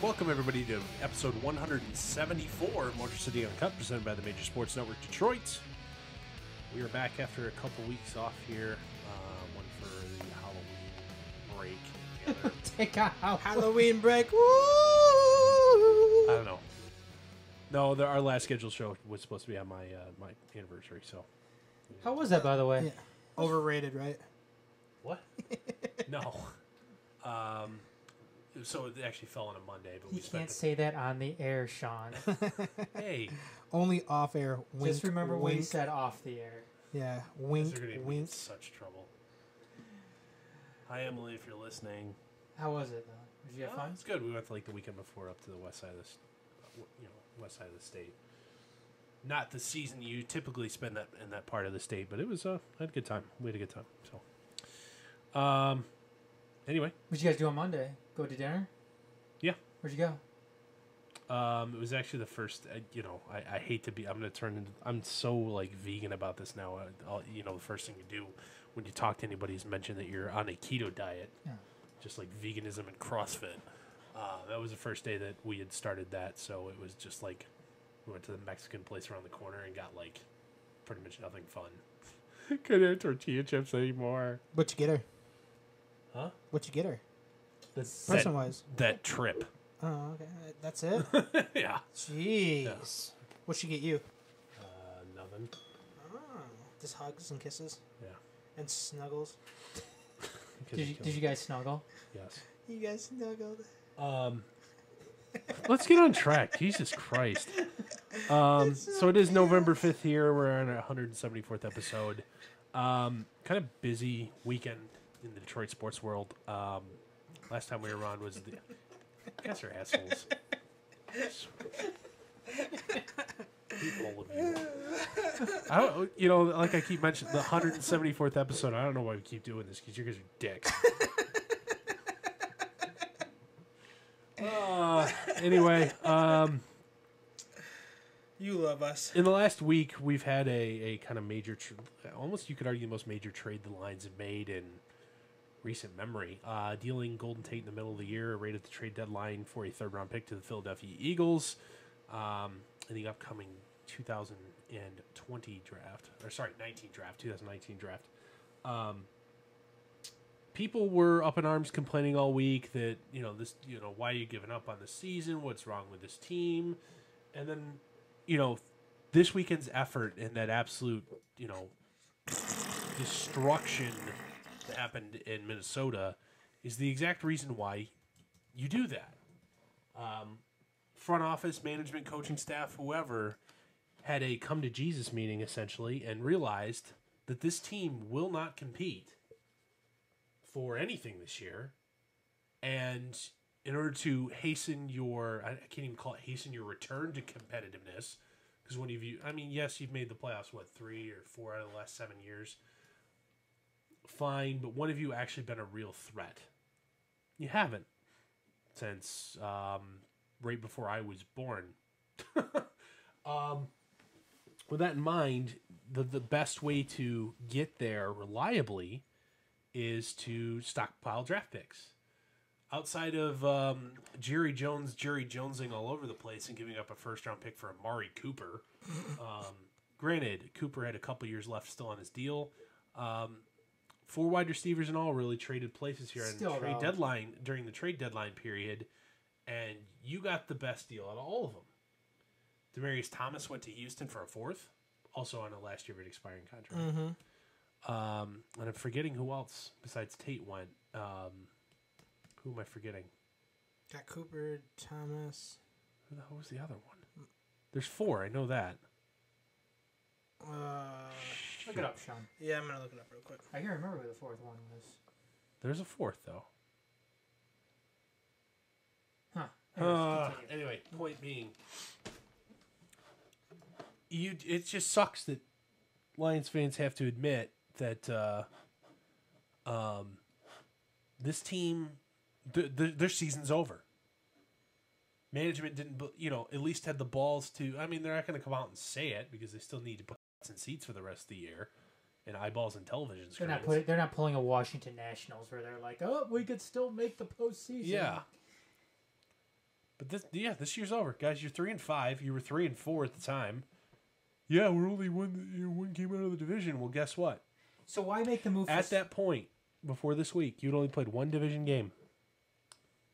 and welcome everybody to episode 174 of Motor City Uncut, presented by the Major Sports Network Detroit. We are back after a couple weeks off here, one for the Halloween break. The other, Take a Halloween break. Woo! I don't know. No, our last scheduled show was supposed to be on my my anniversary. So, How was that, by the way? Yeah. Overrated, right? what? No. So it actually fell on a Monday, but You we spent can't say that on the air, Shawn. Hey, Only off air. Wink, Just remember wink. what he said off the air. Yeah, they're wink, going to be in wink. such trouble. Hi, Emily, if you're listening. How was it, though? Did you have fun? It's good. We went like the weekend before up to the west side of west side of the state. Not the season you typically spend that in that part of the state, but it was I had a good time. We had a good time. So, anyway, What'd you guys do on Monday? Go to dinner? Yeah. Where'd you go? it was actually the first. I hate to be. I'm going to turn into. I'm so like vegan about this now. The first thing you do when you talk to anybody is mention that you're on a keto diet. Yeah. Just like veganism and CrossFit. That was the first day that we had started that, so it was just like we went to the Mexican place around the corner and got like pretty much nothing fun. Couldn't have tortilla chips anymore. What you get her? Huh? What you get her? That's Person wise. that trip. Oh, okay. That's it? Yeah. Jeez. What she get you? Nothing. Oh, just hugs and kisses Yeah. and snuggles. Did you guys snuggle? Yes. You guys snuggled. Let's get on track. Jesus Christ. So it is November 5th here. We're on our 174th episode. Kind of busy weekend in the Detroit sports world. Last time we were on was the... You guys are assholes. All of you. Like I keep mentioning, the 174th episode, I don't know why we keep doing this, because you guys are dicks. Anyway, You love us. in the last week, we've had a kind of major, almost you could argue the most major trade the Lions have made in recent memory. Dealing Golden Tate in the middle of the year, right at the trade deadline for a third-round pick to the Philadelphia Eagles in the upcoming 2020 draft. Or sorry, 2019 draft. People were up in arms complaining all week that, why are you giving up on the season? What's wrong with this team? And then, this weekend's effort and that absolute, destruction that happened in Minnesota is the exact reason why you do that. Front office, management, coaching staff, whoever, had a come to Jesus meeting essentially and realized that this team will not compete for anything this year. And in order to hasten your, I can't even call it hasten your return to competitiveness, because when yes, you've made the playoffs, 3 or 4 out of the last 7 years. Fine, but when have you actually been a real threat? You haven't since right before I was born. With that in mind, the best way to get there reliably is to stockpile draft picks. Outside of Jerry Jonesing all over the place and giving up a first-round pick for Amari Cooper. Granted, Cooper had a couple years left still on his deal. 4 wide receivers and all really traded places here during the trade deadline period, and you got the best deal out of all of them. Demaryius Thomas went to Houston for a 4th, also on a last year of an expiring contract. Mm-hmm. And I'm forgetting who else besides Tate went. Who am I forgetting? Got Cooper, Thomas. Who the hell was the other one? There's 4, I know that. Look it up, Shawn. Yeah, I'm going to look it up real quick. I can't remember who the fourth one was. There's a 4th, though. Huh. Anyway, point being, it just sucks that Lions fans have to admit that this team, their season's over. Management didn't, at least had the balls to. I mean, they're not going to come out and say it because they still need to put in seats for the rest of the year and eyeballs and television screens. They're not pulling a Washington Nationals where they're like, oh, we could still make the postseason. Yeah. But this year's over, guys. You're 3-5. You were 3-4 at the time. Yeah, we're only one game out of the division. Well, guess what? So why make the move At that point, before this week, you'd only played one division game.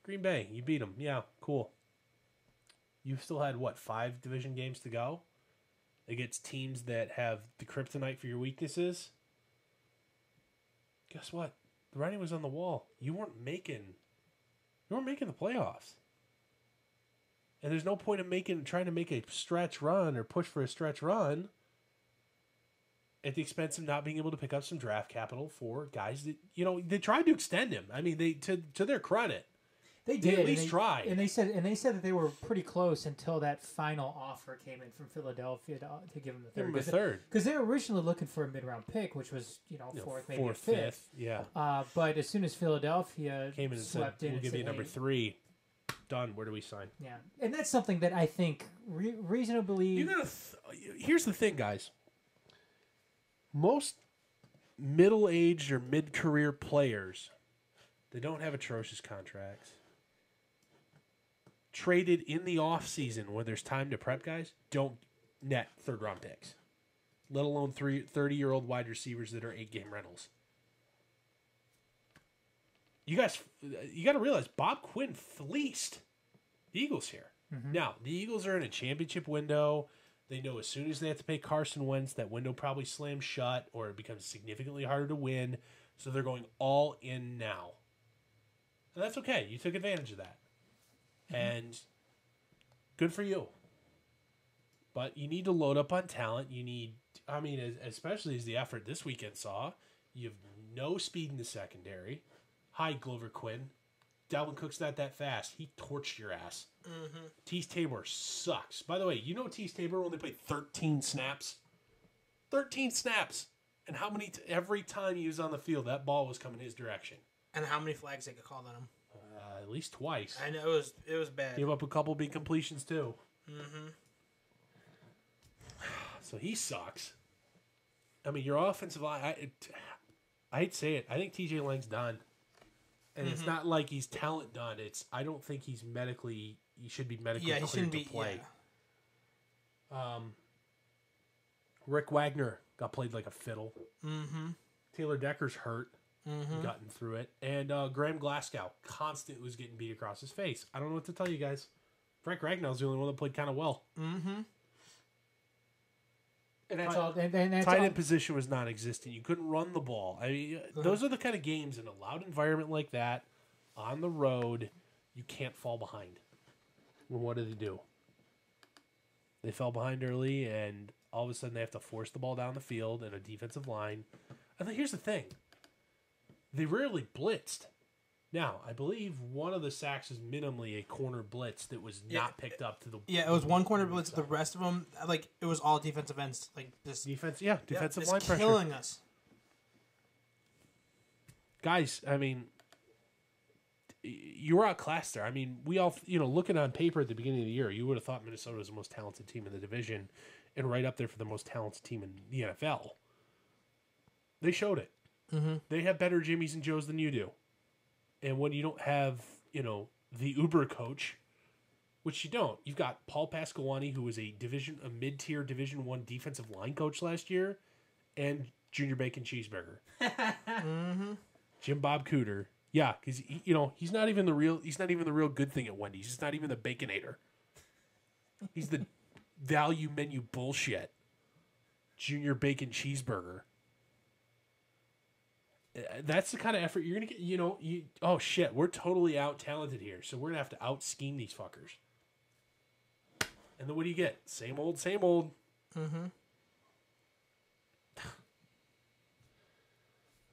Green Bay, you beat them. Yeah, cool. You've still had, 5 division games to go? Against teams that have the kryptonite for your weaknesses? Guess what? The writing was on the wall. You weren't making the playoffs. And there's no point in trying to make a stretch run or push for a stretch run at the expense of not being able to pick up some draft capital for guys that, they tried to extend him. I mean, they to their credit, they did at least tried. And they said that they were pretty close until that final offer came in from Philadelphia to give them the third. Because they were originally looking for a mid-round pick, which was fourth, maybe fifth. Yeah. But as soon as Philadelphia came in and said, "We'll give you number 3." Done. Where do we sign? Yeah, and that's something that I think reasonably. Here's the thing, guys. Most middle-aged or mid-career players, they don't have atrocious contracts. Traded in the offseason when there's time to prep, guys, don't net third-round picks. Let alone 30-year-old wide receivers that are 8-game rentals. You guys, you got to realize Bob Quinn fleeced the Eagles here. Mm-hmm. Now, the Eagles are in a championship window. They know as soon as they have to pay Carson Wentz, that window probably slams shut or it becomes significantly harder to win. So they're going all in now. And that's okay. You took advantage of that. Mm-hmm. And good for you. But you need to load up on talent. You need, especially as the effort this weekend saw, you have no speed in the secondary. Hi, Glover Quinn. Dalvin Cook's not that fast. He torched your ass. Mm-hmm. Tease Tabor sucks. By the way, Tease Tabor only played 13 snaps? 13 snaps. And how many, every time he was on the field, that ball was coming his direction. And how many flags they got called on him? At least twice. I know, it was bad. Gave up a couple big completions, too. Mm-hmm. So he sucks. Your offensive line, I hate to say it, I think TJ Lang's done. And it's not like he's talent done. I don't think he should be medically cleared to play. Yeah. Rick Wagner got played like a fiddle. Mm-hmm. Taylor Decker's hurt. Mm-hmm. Gotten through it. And Graham Glasgow constantly was getting beat across his face. I don't know what to tell you guys. Frank Ragnall's the only one that played kind of well. Mm-hmm. And that's all. Tight end position was non-existent. You couldn't run the ball. Those are the kind of games in a loud environment like that, on the road, you can't fall behind. Well, what did they do? They fell behind early, and all of a sudden they have to force the ball down the field and a defensive line. And here's the thing: they rarely blitzed. Now, I believe one of the sacks was minimally a corner blitz that was not picked up to the. Yeah, it was one corner blitz. The rest of them, it was all defensive ends. Defensive line pressure. Killing us. Guys, you were outclassed there. We all, looking on paper at the beginning of the year, you would have thought Minnesota was the most talented team in the division and right up there for the most talented team in the NFL. They showed it. Mm-hmm. They have better Jimmies and Joes than you do. And when you don't have, the Uber coach, which you don't, you've got Paul Pasqualoni, who was a mid-tier Division I defensive line coach last year, and Junior Bacon Cheeseburger. Mm-hmm. Jim Bob Cooter. Yeah, because he's not even the real good thing at Wendy's. He's not even the Baconator. He's the value menu bullshit. Junior Bacon Cheeseburger. That's the kind of effort you're going to get, oh shit, we're totally out-talented here, so we're going to have to out-scheme these fuckers. And then what do you get? Same old, same old. Mm-hmm.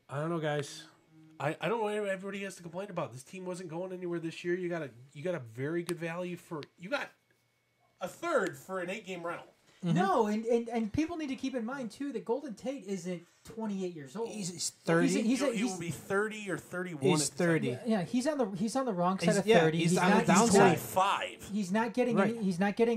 I don't know, guys. I don't know what everybody has to complain about. This team wasn't going anywhere this year. You got a very good value you got a third for an 8-game rental. Mm-hmm. No, and people need to keep in mind, too, that Golden Tate isn't 28 years old. He's 30. He will be 30 or 31. He's 30. Yeah, he's on the wrong side of 30. He's on the downside. 25. He's not getting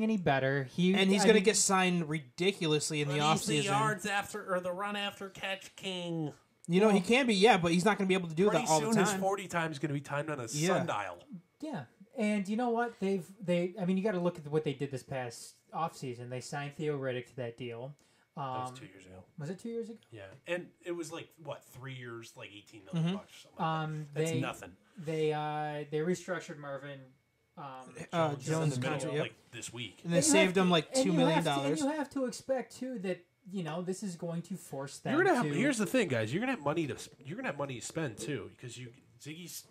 any better. He's going to get signed ridiculously in the offseason. The yards after or the run after catch king. He can be, but he's not going to be able to do that all the time. Soon his 40 time is going to be timed on a sundial. Yeah. And you know what? I mean, you got to look at what they did this past offseason. They signed Theo Riddick to that deal. That was 2 years ago. Was it 2 years ago? Yeah, and it was like what, 3 years, like $18 million bucks or something. Like that. That's nothing. They restructured Marvin Jones' contract like this week, and they saved him like $2 million. And you have to expect too that this is going to force them. Here's the thing, guys. You're gonna have money to spend too, because Ziggy's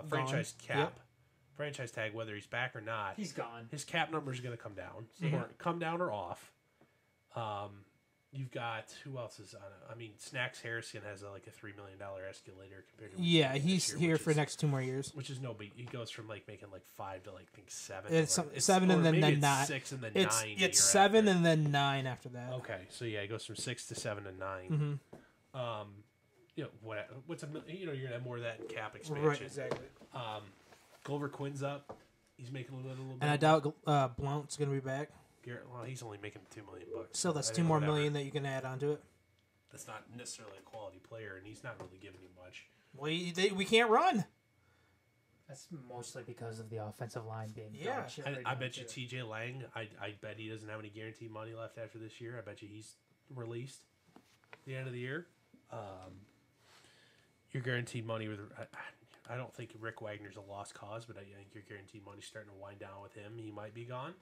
franchise cap. Yep. Franchise tag, whether he's back or not, he's gone. His cap number is going to come down, or come down or off. You've got who else is on it? I mean, Snacks Harrison has like a $3 million escalator compared to he's here for the next 2 more years, which is no big. He goes from like making like 5 to like I think 7. It's 7 and then 9. 6 and then 9. It's 7 and then 9 after that. Okay, so yeah, it goes from 6 to 7 and 9. What's a you're gonna have more of that in cap expansion, right? Exactly. Glover Quinn's up. He's making a little bit. And I doubt Blount's going to be back. Well, he's only making $2 million. So that's $2 more million that you can add onto it. That's not necessarily a quality player, and he's not really giving you much. We can't run. That's mostly because of the offensive line being I bet you T.J. Lang, I bet he doesn't have any guaranteed money left after this year. I bet you he's released at the end of the year. Your guaranteed money with... I don't think Rick Wagner's a lost cause, but I think your guaranteed money's starting to wind down with him. He might be gone.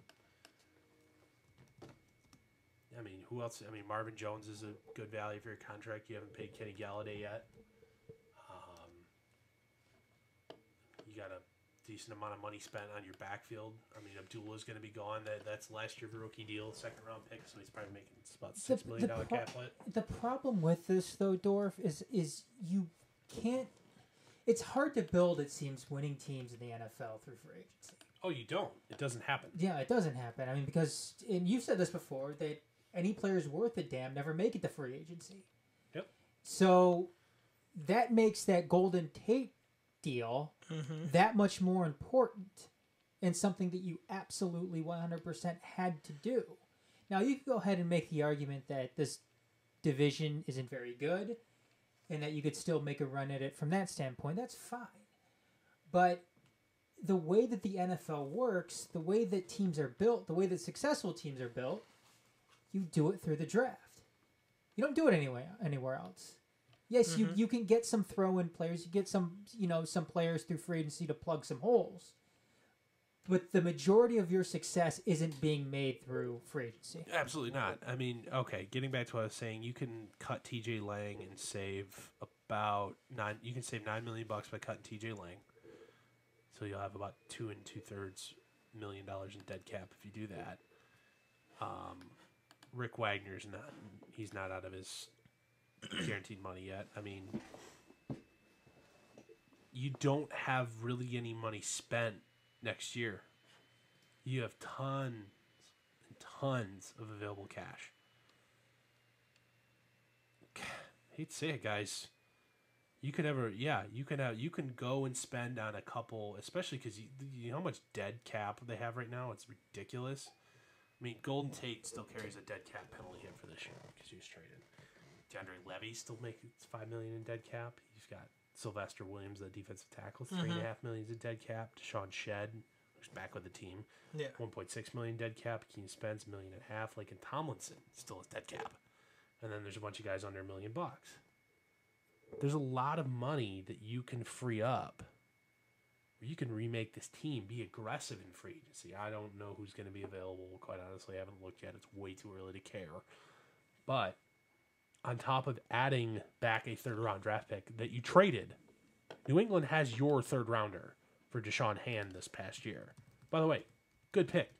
I mean, who else? I mean, Marvin Jones is a good value for your contract. You haven't paid Kenny Galladay yet. You got a decent amount of money spent on your backfield. I mean, Abdullah's going to be gone. That's last year's rookie deal, second round pick, so he's probably making about $6 million cap hit. The problem with this, though, Dorf, is you can't. It's hard to build, it seems, winning teams in the NFL through free agency. Oh, you don't? It doesn't happen. Yeah, it doesn't happen. I mean, because, and you've said this before, that any players worth a damn never make it to free agency. Yep. So that makes that Golden Tate deal that much more important and something that you absolutely 100% had to do. Now, you can go ahead and make the argument that this division isn't very good and that you could still make a run at it from that standpoint. That's fine. But the way that the NFL works, the way that teams are built, the way that successful teams are built, you do it through the draft. You don't do it anywhere else. Yes, you can get some throw-in players. You get some players through free agency to plug some holes. But the majority of your success isn't being made through free agency. Absolutely not. I mean, okay, getting back to what I was saying, you can cut T.J. Lang and save about $9 million by cutting T.J. Lang. So you'll have about $2 2/3 million in dead cap if you do that. Rick Wagner's he's not out of his guaranteed money yet. I mean, you don't have really any money spent next year. You have tons and tons of available cash. Hate to say it, guys. You can go and spend on a couple, especially because you know how much dead cap they have right now. It's ridiculous. I mean, Golden Tate still carries a dead cap penalty hit for this year because he was traded. DeAndre Levy still makes $5 million in dead cap. You've got Sylvester Williams, the defensive tackle, $3.5 million in dead cap. Shawn, who's back with the team, $1.6 million dead cap. Keenan Spence, $1.5 million. Laken Tomlinson still has dead cap, and then there's a bunch of guys under $1 million. There's a lot of money that you can free up. You can remake this team, be aggressive in free agency. I don't know who's going to be available. Quite honestly, I haven't looked yet. It's way too early to care. But on top of adding back a third-round draft pick that you traded, New England has your third-rounder for Deshaun Hand this past year. By the way, good pick.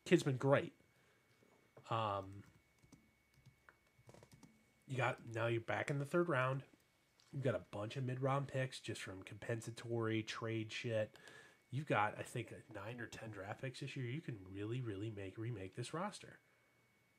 Kid's been great. Now you're back in the third round. You've got a bunch of mid-round picks just from compensatory trade shit. You've got, I think, 9 or 10 draft picks this year. You can really, really remake this roster.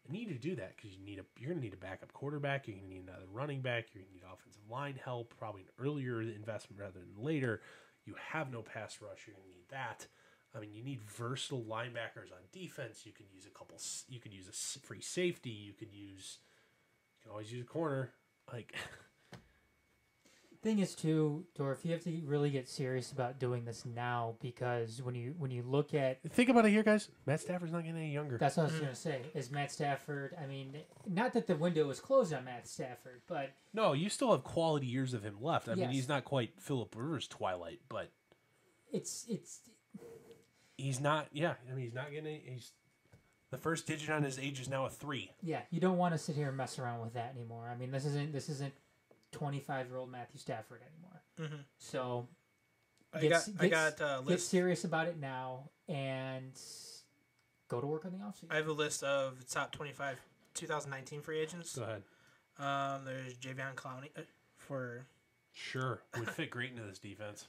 You need to do that because you're going to need a backup quarterback. You're going to need another running back. You're going to need offensive line help, probably an earlier investment rather than later. You have no pass rush. You're going to need that. I mean, you need versatile linebackers on defense. You can use a couple. You could use a free safety. You can always use a corner. Like, Thing is, too, Dorf, you have to really get serious about doing this now because when you look at Think about it here, guys. Matt Stafford's not getting any younger. that's what I was going to say. Is Matt Stafford? I mean, not that the window is closed on Matt Stafford, but No, you still have quality years of him left. I mean, Yes. he's not quite Phillip Rivers' twilight, but it's he's not. Yeah, I mean, he's not getting. He's the first digit on his age is now a 3. yeah. You don't want to sit here and mess around with that anymore. I mean, this isn't 25-year-old Matthew Stafford anymore. Mm-hmm. So I got a get list. serious about it now and go to work on the offseason. I have a list of the top 25 2019 free agents. Go ahead. There's Javion Clowney for Sure, would fit great into this defense.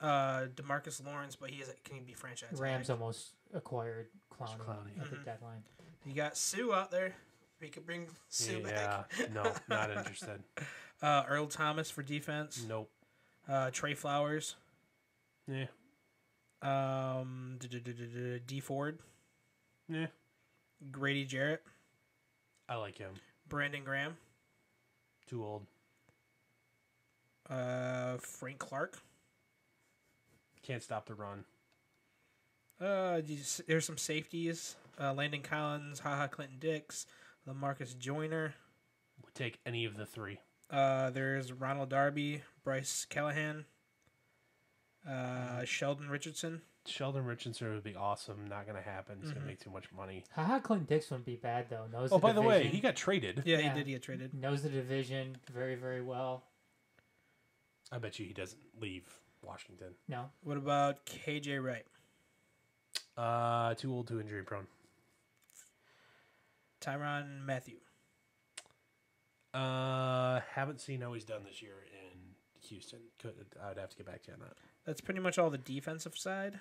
DeMarcus Lawrence, but can he be franchised? Rams almost acquired Clowney Clowney. at the deadline. You got Sue out there. We could bring Sue Yeah, back. no, not interested. Earl Thomas for defense. Nope. Trey Flowers. Yeah, D Ford. yeah. Grady Jarrett. I like him. Brandon Graham. Too old. Frank Clark. Can't stop the run. There's some safeties. Landon Collins, Clinton Dix, LaMarcus Joyner. Would take any of the 3. There's Ronald Darby, Bryce Callahan, Sheldon Richardson. Sheldon Richardson would be awesome. Not going to happen. He's going to make too much money. Clint Dix wouldn't be bad though. Oh, by the way, he got traded. Yeah, Yeah. he did get traded. knows the division very, very well. I bet you he doesn't leave Washington. No, What about KJ Wright? Too old, too injury prone. Tyrann Mathieu. Haven't seen how he's done this year in Houston. I would have to get back to you on that. That's pretty much all the defensive side.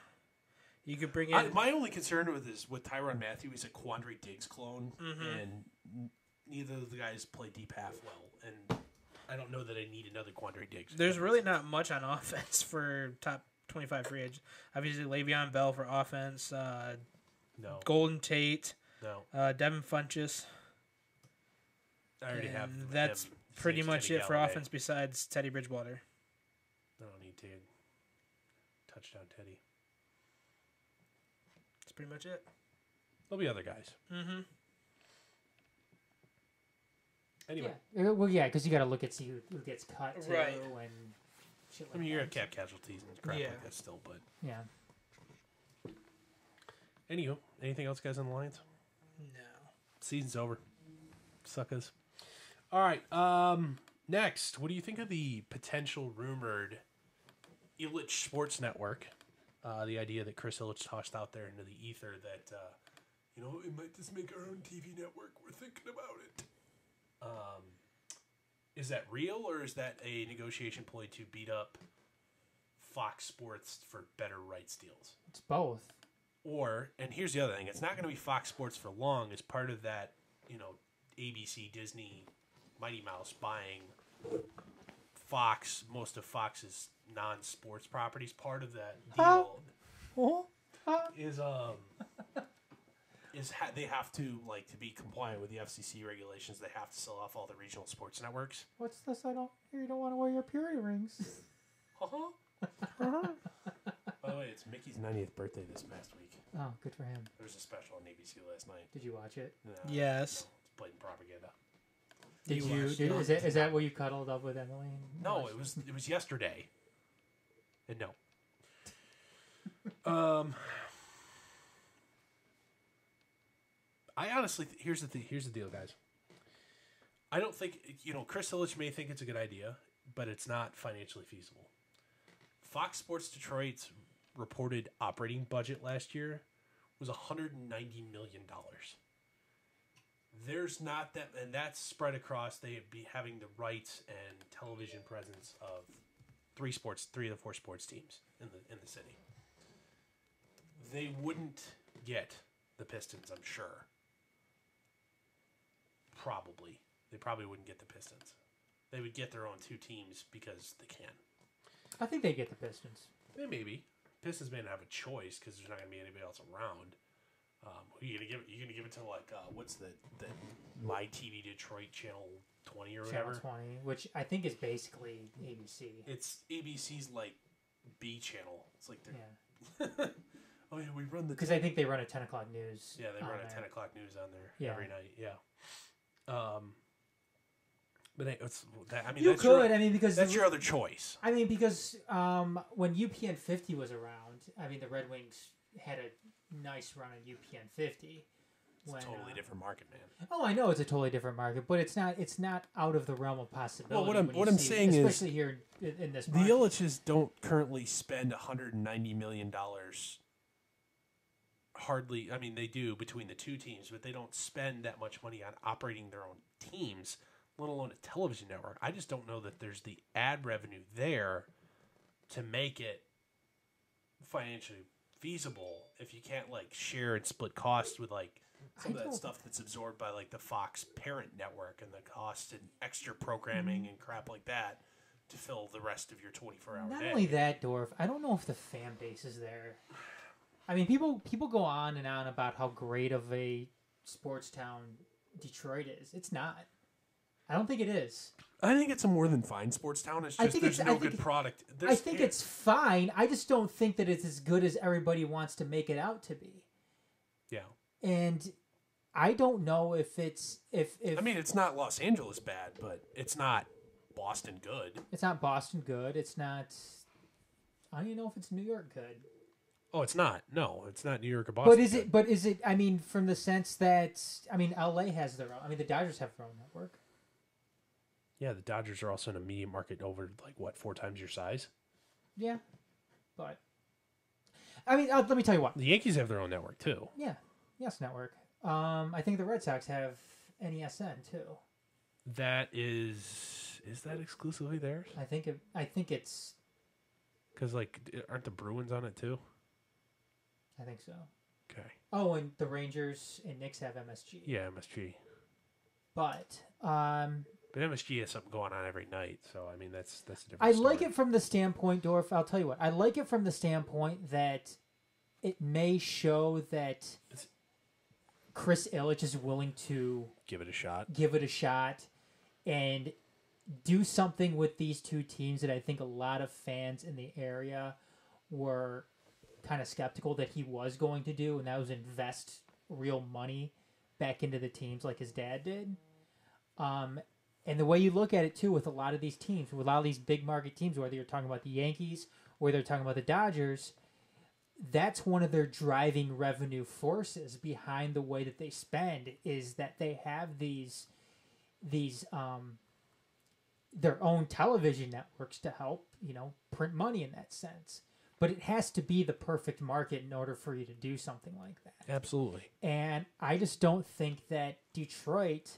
You could bring in. My only concern with Tyrann Mathieu, he's a Quandre Diggs clone, and neither of the guys play deep half well. And I don't know that I need another Quandre Diggs. There's really not much on offense for top 25 free agents. Obviously, Le'Veon Bell for offense. No. Golden Tate. No. Devin Funchess. I already have. That's him, pretty Saints, much Kenny it for Galladay. offense besides Teddy Bridgewater. I don't need to. Touchdown Teddy. That's pretty much it. There'll be other guys. Mm-hmm. Anyway, yeah, because you got to look at see who gets cut too, Right. and shit like I mean, you're that. at cap casualties and crap Yeah. like that still, but Yeah. anywho, anything else, guys, on the Lions? No. Season's over. Suckers. All right. Next, what do you think of the potential rumored Ilitch Sports Network? The idea that Chris Ilitch tossed out there into the ether that, it might just make our own TV network. We're thinking about it. Is that real, or is that a negotiation ploy to beat up Fox Sports for better rights deals? It's both. Or, and here's the other thing, it's not going to be Fox Sports for long. It's part of that, ABC, Disney, Mighty Mouse buying Fox, most of Fox's non-sports properties. Part of that deal is they have to, to be compliant with the FCC regulations, they have to sell off all the regional sports networks. What's this? You don't want to wear your purity rings. By the way, it's Mickey's 90th birthday this past week. Oh, good for him. There was a special on ABC last night. Did you watch it? No, Yes. no, it's blatant propaganda. Did You you? watched it. Is that where you cuddled up with Emily? and No, watched it was yesterday. And no. I honestly here's the deal, guys. I don't think Chris Ilitch may think it's a good idea, but it's not financially feasible. Fox Sports Detroit's reported operating budget last year was $190 million. There's not that, and that's spread across. They'd be having the rights and television presence of three of the four sports teams in the city. They wouldn't get the Pistons, I'm sure. Probably. They probably wouldn't get the Pistons. They would get their own two teams because they can. I think they get the Pistons. Yeah, maybe. Pistons may not have a choice because there's not going to be anybody else around. Who you gonna give it? You gonna give it to like what's the My TV Detroit channel 20 or whatever? Channel 20, which I think is basically ABC. It's ABC's like B channel. It's like they're Yeah. oh yeah, we run the Because I think they run a 10 o'clock news. yeah they run a there. 10 o'clock news on there Yeah. every night. Yeah. But it's that. I mean, You that's could, Your, I mean, because that's your other choice. I mean, because when UPN 50 was around, I mean, the Red Wings had a nice run on UPN 50. It's a totally different market, man. Oh, I know it's a totally different market, but it's not out of the realm of possibility. Well, what I'm saying is, especially here in this market. The Ilitches don't currently spend $190 million. Hardly, I mean, they do between the two teams, but they don't spend that much money on operating their own teams, let alone a television network. I just don't know that there's the ad revenue there to make it financially feasible if you can't like share and split costs with like some of that stuff that's absorbed by like the Fox parent network and the cost and extra programming and crap like that to fill the rest of your 24-hour day. Not only that, Dorf, I don't know if the fan base is there. I mean, people go on and on about how great of a sports town Detroit is. It's not. I don't think it is. I think it's a more than fine sports town. It's just there's no good product. I think it's fine. I just don't think that it's as good as everybody wants to make it out to be. Yeah. And I don't know if it's if I mean, it's not Los Angeles bad, but it's not Boston good. It's not Boston good. It's not. I don't even know if it's New York good. Oh, it's not. No, it's not New York or Boston. But is it? But is it? I mean, from the sense that LA has their own. I mean, the Dodgers have their own network. Yeah, the Dodgers are also in a media market over like what 4 times your size. Yeah, but I mean, let me tell you what. The Yankees have their own network too. Yeah, yes, network. I think the Red Sox have NESN too. That is that exclusively theirs? I think it's. Because like, aren't the Bruins on it too? I think so. Okay. Oh, and the Rangers and Knicks have MSG. Yeah, MSG. But MSG has something going on every night, so I mean that's a different. I story. like it from the standpoint, Dorf. I'll tell you what. I like it from the standpoint that it may show that Chris Ilitch is willing to give it a shot, and do something with these two teams that I think a lot of fans in the area were kind of skeptical that he was going to do, and that was invest real money back into the teams like his dad did. And the way you look at it too, with a lot of these teams, with a lot of these big market teams, whether you're talking about the Yankees or they're talking about the Dodgers, that's one of their driving revenue forces behind the way that they spend, is that they have these their own television networks to help, print money in that sense. But it has to be the perfect market in order for you to do something like that. Absolutely. And I just don't think that Detroit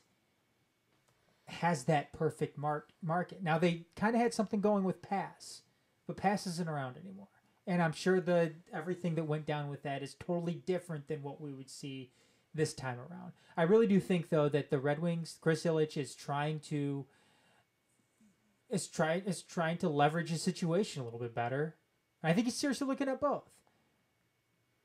has that perfect market. Now, they kind of had something going with Pass, but Pass isn't around anymore. And I'm sure everything that went down with that is totally different than what we would see this time around. I really do think, though, that the Red Wings, Chris Ilitch is trying to leverage his situation a little bit better. I think he's seriously looking at both.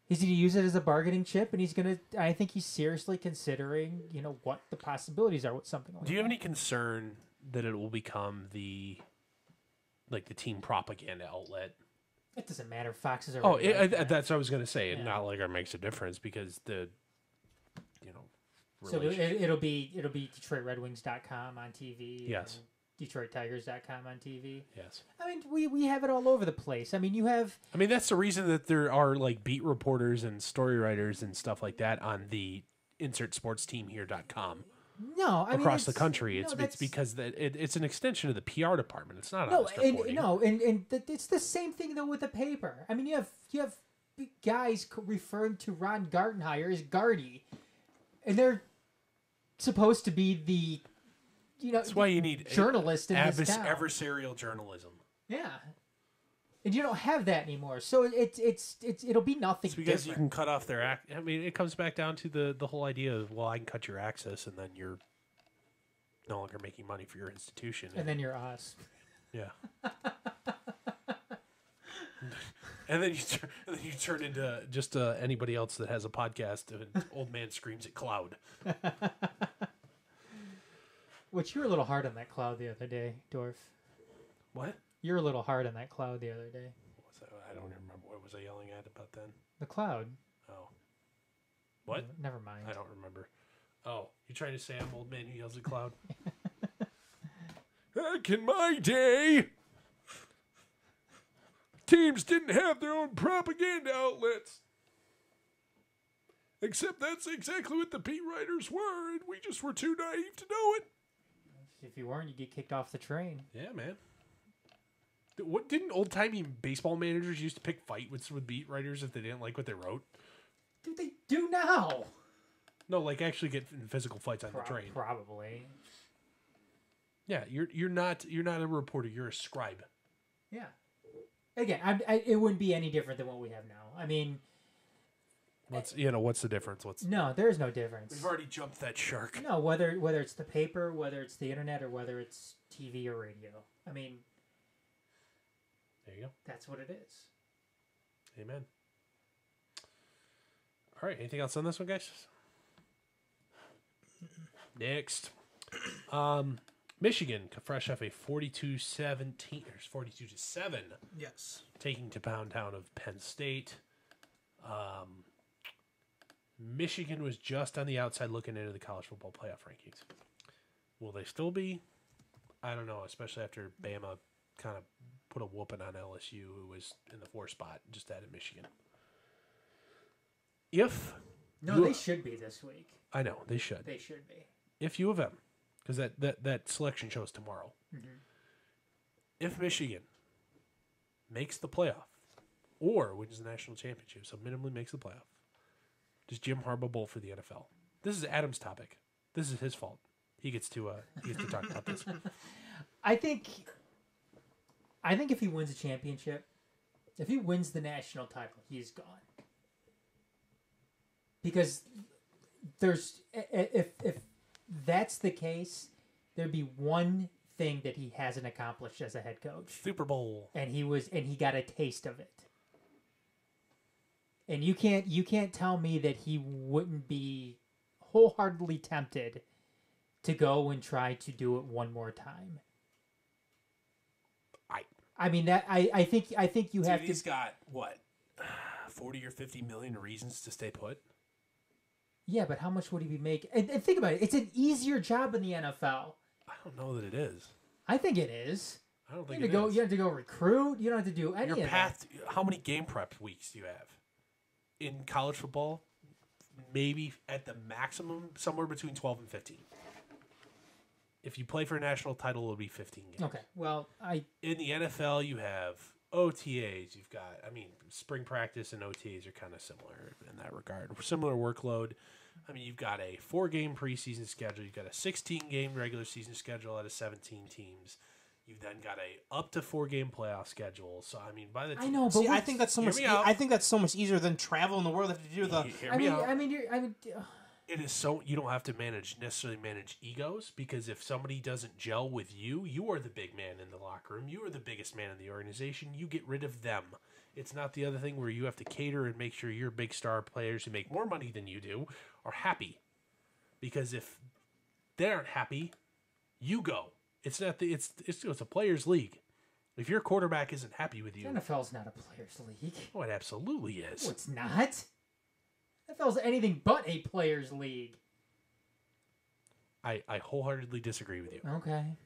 He's going to use it as a bargaining chip, and I think he's seriously considering, what the possibilities are with something like that. Do you have any concern that it will become the team propaganda outlet? It doesn't matter. Fox is already. That's what I was going to say. Yeah. Not like it makes a difference because So it'll be DetroitRedWings.com on TV. Yes. DetroitTigers.com on TV. Yes. I mean, we have it all over the place. I mean, that's the reason that there are like beat reporters and story writers and stuff like that on the InsertSportsTeamHere.com. No, across the country. It's because it's an extension of the PR department. It's not honest reporting. It's the same thing though with the paper. I mean, you have guys referring to Ron Gartenhire as Gardy, and they're supposed to be the. That's why you need journalists in this town. Adversarial journalism. Yeah, and you don't have that anymore. So it'll be nothing. It's because different. you can cut off their I mean, it comes back down to the whole idea of I can cut your access, and then you're no longer making money for your institution, and then you're us. Yeah. And then you turn into just anybody else that has a podcast. And old man screams at cloud. Which you were a little hard on that cloud the other day, Dorf. What? You were a little hard on that cloud the other day. I don't remember. What was I yelling at about then? The cloud. Oh. What? Never mind. I don't remember. Oh, you trying to say I'm old man who yells at cloud? Back in my day, teams didn't have their own propaganda outlets. Except that's exactly what the beat writers were, and we just were too naive to know it. If you weren't, you'd get kicked off the train. Yeah, man. What didn't old-timey baseball managers used to pick fights with beat writers if they didn't like what they wrote? Dude, they do now. No, like actually get in physical fights on the train. Probably. Yeah, you're not a reporter. You're a scribe. Yeah. Again, it wouldn't be any different than what we have now. I mean, what's the difference? No, there is no difference. We've already jumped that shark. No, whether it's the paper, whether it's the internet, or whether it's TV or radio. I mean, there you go. That's what it is. Amen. All right. Anything else on this one, guys? Next. Michigan, fresh off a 42-7, Yes. taking to Pound Town of Penn State. Michigan was just on the outside looking into the college football playoff rankings. Will they still be? I don't know, especially after Bama kind of put a whooping on LSU, who was in the 4th spot, just added Michigan. They should be this week. I know, they should. They should be. If U of M, because that selection shows tomorrow. Mm-hmm. If Michigan makes the playoff or wins the national championship, so minimally makes the playoff, does Jim Harbaugh bowl for the NFL? This is Adam's topic. This is his fault. He gets to talk about this. I think if he wins a championship, if he wins the national title, he's gone. Because if that's the case, there'd be one thing that he hasn't accomplished as a head coach. Super Bowl. And he got a taste of it. And you can't tell me that he wouldn't be wholeheartedly tempted to go and try to do it one more time. I mean that I think you have to. He's got what, 40 or 50 million reasons to stay put. Yeah, but how much would he be making? And think about it. It's an easier job in the NFL. I don't know that it is. I think it is. I don't think you have to go recruit. You don't have to do any of that. How many game prep weeks do you have in college football? Maybe at the maximum, somewhere between 12 and 15. If you play for a national title, it'll be 15 games. Okay. Well, in the NFL, you have OTAs. You've got, spring practice and OTAs are kind of similar in that regard. Similar workload. You've got a 4-game preseason schedule. You've got a 16-game regular season schedule out of 17 teams. You've then got a up to 4-game playoff schedule. So by the time, I know, but I think that's so much. I think that's so much easier than travel in the world. Have to do the. It is so you don't have to necessarily manage egos, because if somebody doesn't gel with you, you are the big man in the locker room. You are the biggest man in the organization. You get rid of them. It's not the other thing where you have to cater and make sure your big star players who make more money than you do are happy. Because if they aren't happy, you go. It's not it's a players' league. If your quarterback isn't happy with you, NFL's not a players' league. Oh, it absolutely is. No, it's not. NFL's anything but a players' league. I wholeheartedly disagree with you. Okay.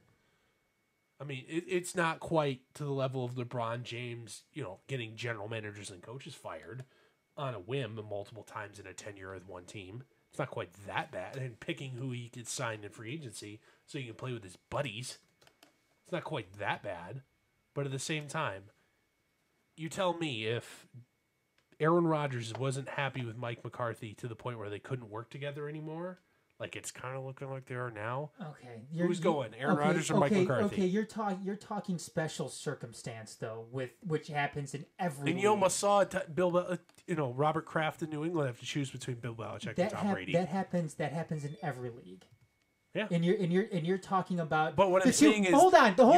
It's not quite to the level of LeBron James, getting general managers and coaches fired on a whim multiple times in a tenure with one team. It's not quite that bad. And picking who he gets signed in free agency so he can play with his buddies. It's not quite that bad. But at the same time, you tell me if Aaron Rodgers wasn't happy with Mike McCarthy to the point where they couldn't work together anymore, like it's kind of looking like they are now. Okay, who's going, Aaron Rodgers or Mike McCarthy? Okay, you're talking special circumstance though, which happens in every. And you almost saw Robert Kraft in New England have to choose between Bill Belichick and Tom Brady. That happens in every league. Yeah, and you're talking about. But what I'm saying is, hold on. No.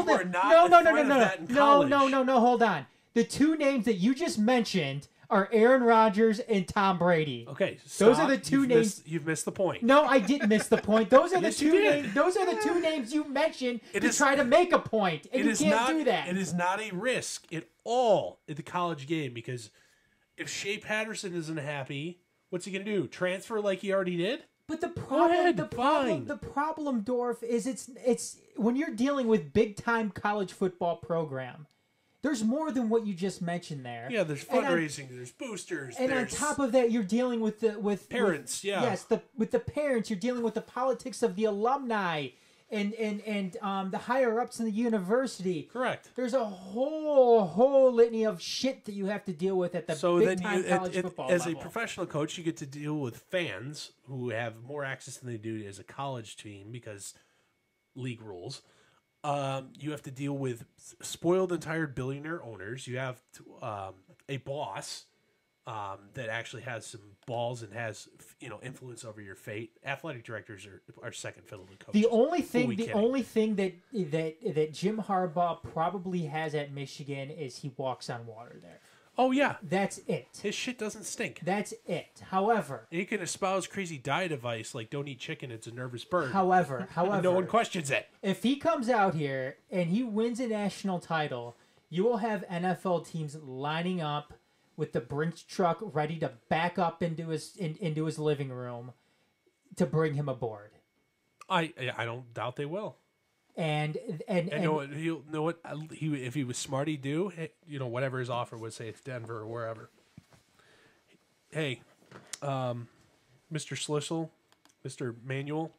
Hold on. The two names that you just mentioned are Aaron Rodgers and Tom Brady. Okay, those are the two names. You've missed the point. No, I didn't miss the point. Those are Yes, the you two did. names. Those are the two names you mentioned to is- try to make a point, and It you is can't not, do that. It is not a risk at all in the college game because if Shea Patterson isn't happy, what's he gonna do? Transfer like he already did? But ahead, the problem, Dorf, is it's when you're dealing with big time college football program. There's more than what you just mentioned there. Yeah, there's fundraising, there's boosters, and there's on top of that, you're dealing with parents. Yes, with the parents, you're dealing with the politics of the alumni and the higher ups in the university. correct. There's a whole litany of shit that you have to deal with at the So big then time you, college football as level. a professional coach, you get to deal with fans who have more access than they do as a college team because league rules. You have to deal with spoiled and tired billionaire owners. You have a boss that actually has some balls and has influence over your fate. Athletic directors are second fiddle to coaches. The only thing that Jim Harbaugh probably has at Michigan is he walks on water there. Oh yeah, That's it. his shit doesn't stink. That's it. However, And you can espouse crazy diet advice like don't eat chicken; it's a nervous bird. however, no one questions it. if he comes out here and he wins a national title, you will have NFL teams lining up with the Brinks truck ready to back up into his living room to bring him aboard. I don't doubt they will. And He'll know what if he was smart, he'd do. Whatever his offer was, say it's Denver or wherever. Hey, Mr. Schlissel, Mr. Manuel,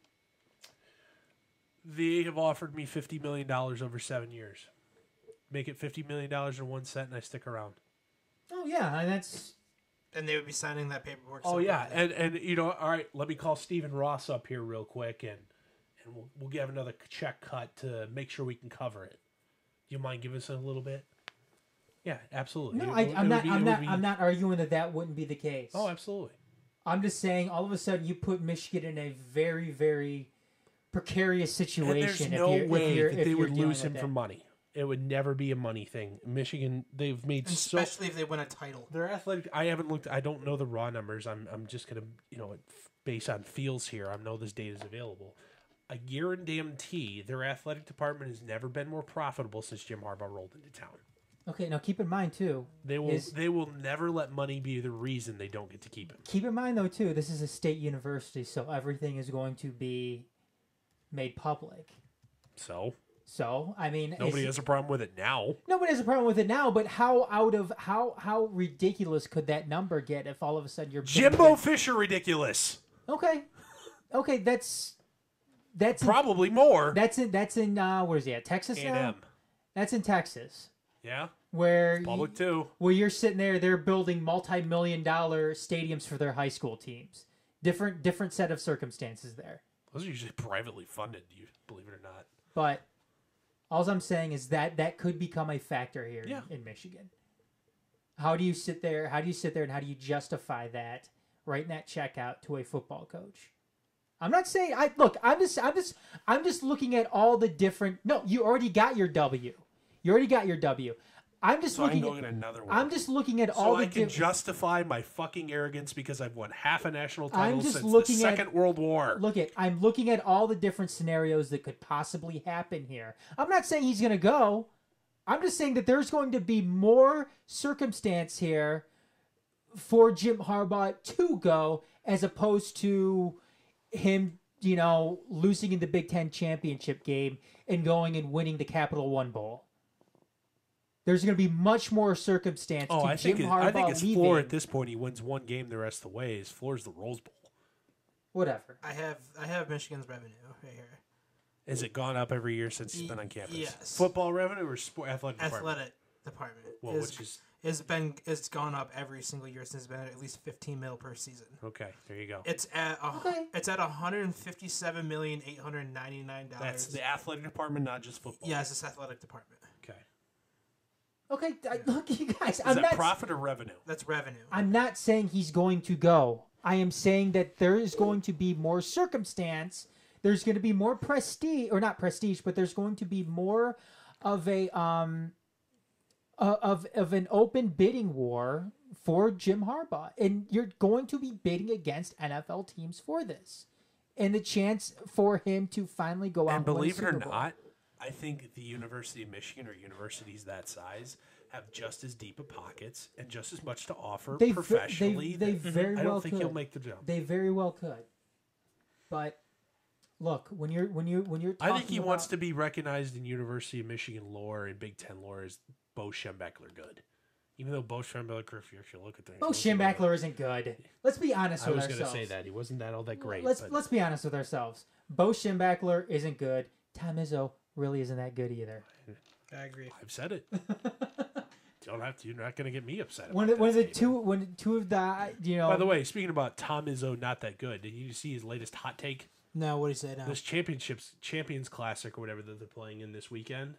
they have offered me $50 million over 7 years. Make it $50 million in 1 cent, and I stick around. oh yeah, and that's And they would be signing that paperwork. Oh so yeah, quickly. and all right. Let me call Stephen Ross up here real quick, and we'll get another check cut to make sure we can cover it. You mind giving us a little bit? Yeah, absolutely. no. I'm I'm not arguing that wouldn't be the case. Oh, absolutely. I'm just saying, all of a sudden, you put Michigan in a very, very precarious And situation. there's no way that they would dealing lose him with for that. money. It would never be a money thing. Michigan, they've made so. Especially if they win a title. Their athletic. I haven't looked. I don't know the raw numbers. I'm just gonna based on feels here. I know this data is available. I guarantee their athletic department has never been more profitable since Jim Harbaugh rolled into town. Okay, now keep in mind too. They will never let money be the reason they don't get to keep him. Keep in mind though too, this is a state university, so everything is going to be made public. So I mean, Nobody has a problem with it now. Nobody has a problem with it now, but how ridiculous could that number get if all of a sudden you're Jimbo Fisher ridiculous. Okay, that's Probably more. that's in where is he at? Texas now? A&M. That's in Texas, Yeah. where Public too. where you're sitting there, they're building multi-million-dollar stadiums for their high school teams. Different set of circumstances there. Those are usually privately funded, you believe it or not. But all I'm saying is that could become a factor here Yeah. in Michigan. How do you sit there and how do you justify that, writing that check out to a football coach? I'm not saying I'm just looking at all the different. No, you already got your W. I'm just So looking I can at go get another one. I'm just looking at so all I the can different. justify my fucking arrogance because I've won half a national I'm title just since the looking at- Second World War. I'm looking at all the different scenarios that could possibly happen here. I'm not saying he's going to go. I'm just saying that there's going to be more circumstance here for Jim Harbaugh to go as opposed to him, losing in the Big Ten championship game and going and winning the Capital One Bowl. There's going to be much more circumstance to Jim Harbaugh I think his leaving. floor at this point. He wins one game the rest of the way. His floor is the Rose Bowl. Whatever. I have Michigan's revenue right here. Has it gone up every year since he's been on campus? Yes. Football revenue or athletic department? Athletic department. Well, which is it's gone up every single year since it's been at least $15 million per season. okay. There you go. It's at Okay. it's at $157,899. That's the athletic department, not just football. Yes, it's athletic department. Okay. Okay, look, you guys. Is I'm that not. profit or revenue? That's revenue. I'm not saying he's going to go. I am saying that there is going to be more circumstance. There's going to be more prestige, or not prestige, but there's going to be more of a of an open bidding war for Jim Harbaugh, and you're going to be bidding against NFL teams for this, and the chance for him to finally go out And and win a believe it or Super Bowl. not, I think the University of Michigan or universities that size have just as deep of pockets and just as much to offer They professionally. they very I well don't think could. he'll make the jump. They very well could, but look, when you're talking I think he wants about- to be recognized in University of Michigan lore and Big Ten lore as Bo Schembechler good. Even though Bo Schembechler, if you actually look at things, Bo Schembechler isn't good. Let's be honest I with was ourselves. going to say that he wasn't that all that great. Let's be honest with ourselves. Bo Schembechler isn't good. Tom Izzo really isn't that good either. I agree. I've said it. Don't have to. You're not going to get me upset. When about that two of the By the way, speaking about Tom Izzo, not that good. Did you see his latest hot take? No, what do you say now? This Champions Classic or whatever that they're playing in this weekend.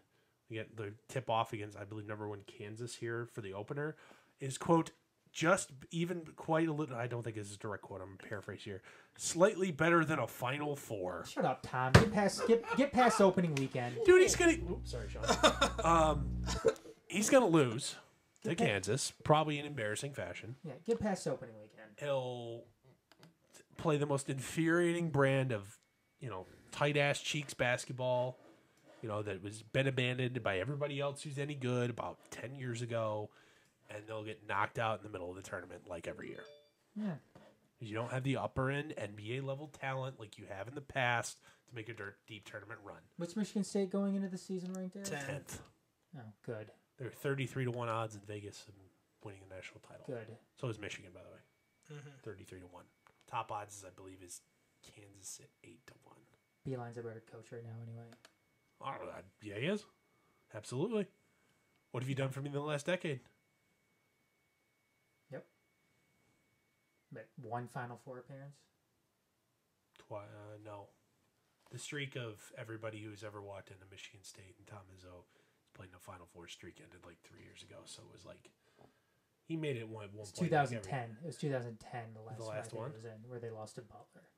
You get the tip off against, I believe, #1 Kansas here for the opener. Is quote just even quite a little. I don't think this is a direct quote. I'm paraphrasing here. Slightly better than a Final Four. Shut up, Tom. Get past opening weekend. Dude, he's gonna. Oops, sorry, Shawn. He's gonna lose to Kansas, probably in embarrassing fashion. Yeah, get past opening weekend. He'll play the most infuriating brand of, tight ass cheeks basketball, that was been abandoned by everybody else who's any good about 10 years ago, and they'll get knocked out in the middle of the tournament like every year. Yeah. You don't have the upper end NBA level talent like you have in the past to make a deep tournament run. What's Michigan State going into the season ranked as? 10th. Oh, good. They're 33-1 odds in Vegas and winning a national title. Good. So is Michigan, by the way. 33-1. Top odds, is, I believe, is Kansas at 8-1. Beeline's a better coach right now, anyway. Yeah, he is. Absolutely. What have you done for me in the last decade? Yep. But one Final Four appearance. No. The streak of everybody who's ever walked into Michigan State and Tom Izzo playing the Final Four streak ended like 3 years ago. So it was like he made it one point. 2010. It was 2010. The last one was in where they lost to Butler.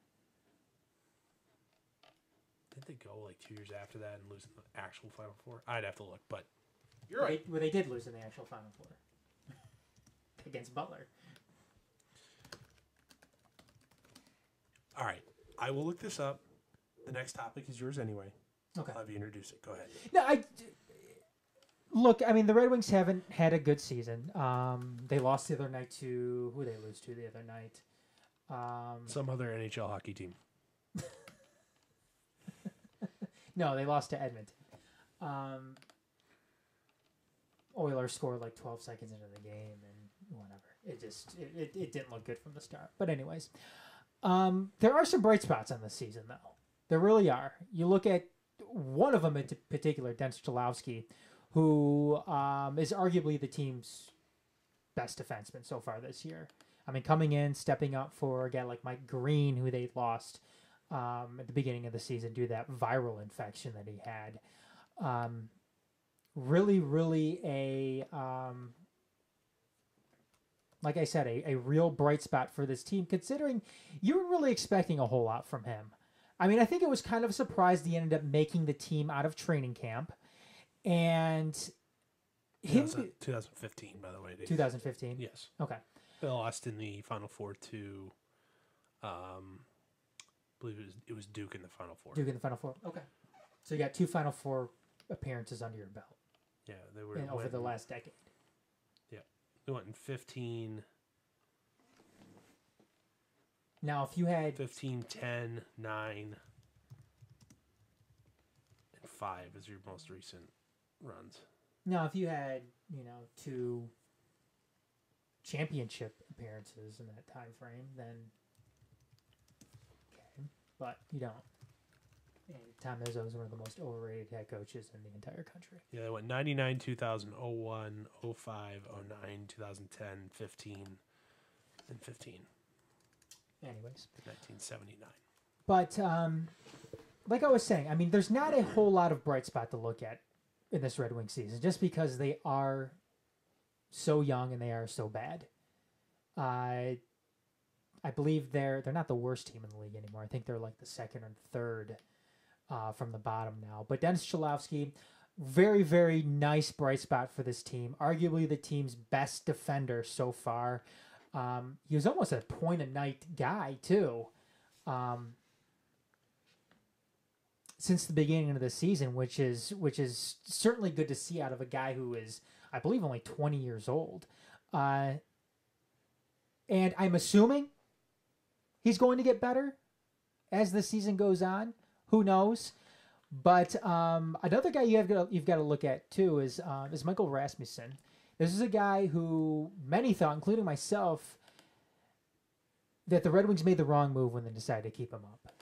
Did they go like 2 years after that and lose in the actual Final Four? I'd have to look, but you're right. Where they did lose in the actual Final Four against Butler. All right, I will look this up. The next topic is yours anyway. Okay. I'll have you introduce it. Go ahead. No, look. I mean, the Red Wings haven't had a good season. They lost the other night to who they lose to the other night. Some other NHL hockey team. No, they lost to Edmonton. Oilers scored like 12 seconds into the game, and whatever. It didn't look good from the start. But anyways, there are some bright spots on this season, though. There really are. You look at one of them in particular, Dennis Cholowski, who is arguably the team's best defenseman so far this year. I mean, coming in, stepping up for a guy like Mike Green, who they lost at the beginning of the season due to that viral infection that he had. Really like I said, a real bright spot for this team, considering you were really expecting a whole lot from him. I mean, I think it was kind of a surprise he ended up making the team out of training camp. And him... 2015, by the way. 2015? Yes. Okay. They lost in the Final Four to, I believe it was Duke in the Final Four. Duke in the Final Four. Okay. So you got 2 Final Four appearances under your belt. Yeah, they were Over the last decade. Yeah, they went in 15. Now, if you had 15, 10, 9, and 5 as your most recent runs. Now, if you had 2 championship appearances in that time frame, then okay, but you don't. And Tom Izzo is one of the most overrated head coaches in the entire country. Yeah, they went 99, 2000, 01, 05, 09, 2010, 15, and 15. Anyways. 1979. But like I was saying, I mean, there's not a whole lot of bright spot to look at in this Red Wing season, just because they are so young and they are so bad. I believe they're not the worst team in the league anymore. I think they're like the second or third from the bottom now. But Dennis Cholowski, very, very nice bright spot for this team. Arguably the team's best defender so far. He was almost a point-a-night guy, too, since the beginning of the season, which is certainly good to see out of a guy who is, I believe, only 20 years old. And I'm assuming he's going to get better as the season goes on. Who knows? But another guy you've got to look at too is Michael Rasmussen. This is a guy who many thought, including myself, that the Red Wings made the wrong move when they decided to keep him up.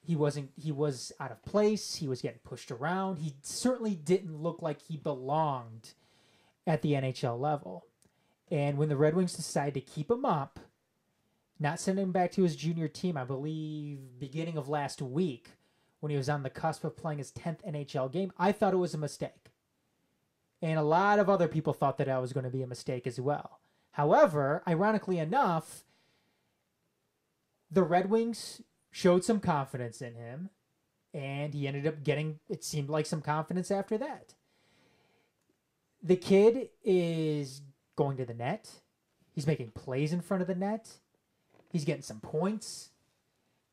He was out of place. He was getting pushed around. He certainly didn't look like he belonged at the NHL level. And when the Red Wings decided to keep him up, not send him back to his junior team, I believe beginning of last week when he was on the cusp of playing his 10th NHL game, I thought it was a mistake. And a lot of other people thought that was going to be a mistake as well. However, ironically enough, the Red Wings showed some confidence in him, and he ended up getting, it seemed like, some confidence after that. The kid is going to the net. He's making plays in front of the net. He's getting some points.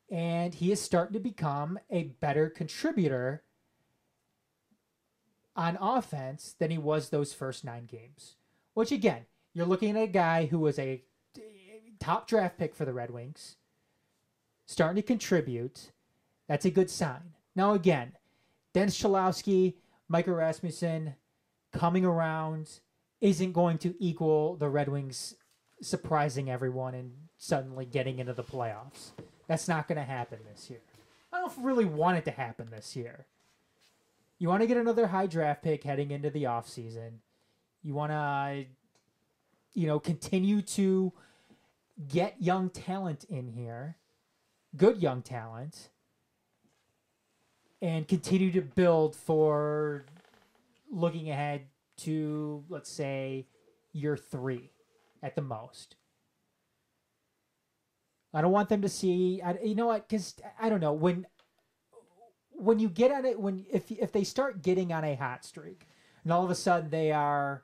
And he is starting to become a better contributor on offense than he was those first 9 games. Which, again, you're looking at a guy who was a top draft pick for the Red Wings, starting to contribute. That's a good sign. Now, again, Dennis Cholowski, Michael Rasmussen coming around isn't going to equal the Red Wings surprising everyone and suddenly getting into the playoffs. That's not going to happen this year. I don't really want it to happen this year. You want to get another high draft pick heading into the offseason. You want to, continue to get young talent in here, good young talent, and continue to build for looking ahead to, let's say, year 3 at the most. I don't want them to see, you know what? Because I don't know when you get on it, if they start getting on a hot streak, and all of a sudden they are,